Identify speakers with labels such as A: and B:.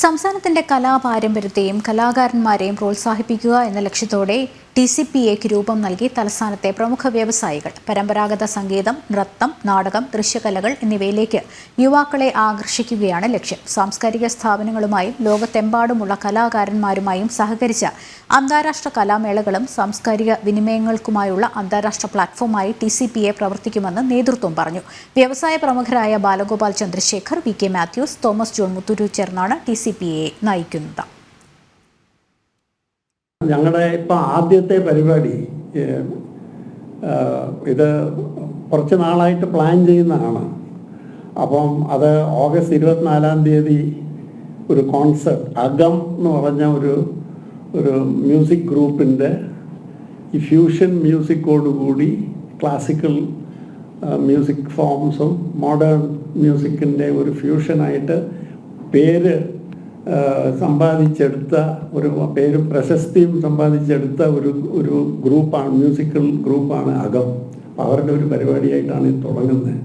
A: സംസ്ഥാനത്തിന്റെ കലാപാരമ്പര്യത്തെയും കലാകാരന്മാരെയും പ്രോത്സാഹിപ്പിക്കുക എന്ന ലക്ഷ്യത്തോടെ TCPAക്ക് രൂപം നൽകി തലസ്ഥാനത്തെ പ്രമുഖ വ്യവസായികൾ പരമ്പരാഗത സംഗീതം, നൃത്തം, നാടകം, ദൃശ്യകലകൾ എന്നിവയിലേക്ക് യുവാക്കളെ ആകർഷിക്കുകയാണ് ലക്ഷ്യം. സാംസ്കാരിക സ്ഥാപനങ്ങളുമായും ലോകത്തെമ്പാടുമുള്ള കലാകാരന്മാരുമായും സഹകരിച്ച അന്താരാഷ്ട്ര കലാമേളകളും സാംസ്കാരിക വിനിമയങ്ങൾക്കുമായുള്ള അന്താരാഷ്ട്ര പ്ലാറ്റ്ഫോമായി TCPA പ്രവർത്തിക്കുമെന്ന് നേതൃത്വം പറഞ്ഞു. വ്യവസായ പ്രമുഖരായ ബാലഗോപാൽ ചന്ദ്രശേഖർ, VK മാത്യൂസ്, തോമസ് ജോൺ മുത്തൂരു ചേർന്നാണ് TCPA നയിക്കുന്നത്.
B: ഞങ്ങളുടെ ഇപ്പം ആദ്യത്തെ പരിപാടി ഇത് കുറച്ച് നാളായിട്ട് പ്ലാൻ ചെയ്യുന്നതാണ്. അപ്പം അത് ഓഗസ്റ്റ് 24-ാം തീയതി ഒരു കോൺസെർട്ട് അകം എന്ന് പറഞ്ഞ ഒരു മ്യൂസിക് ഗ്രൂപ്പിൻ്റെ ഈ ഫ്യൂഷൻ മ്യൂസിക്കോടുകൂടി ക്ലാസിക്കൽ മ്യൂസിക് ഫോംസും മോഡേൺ മ്യൂസിക്കിൻ്റെ ഒരു ഫ്യൂഷനായിട്ട് പേര് സമ്പാദിച്ചെടുത്ത പേരും പ്രശസ്തിയും സമ്പാദിച്ചെടുത്ത ഒരു ഗ്രൂപ്പാണ്, മ്യൂസിക്കൽ ഗ്രൂപ്പാണ് അകം. അവരുടെ ഒരു പരിപാടിയായിട്ടാണ് ഇത് തുടങ്ങുന്നത്.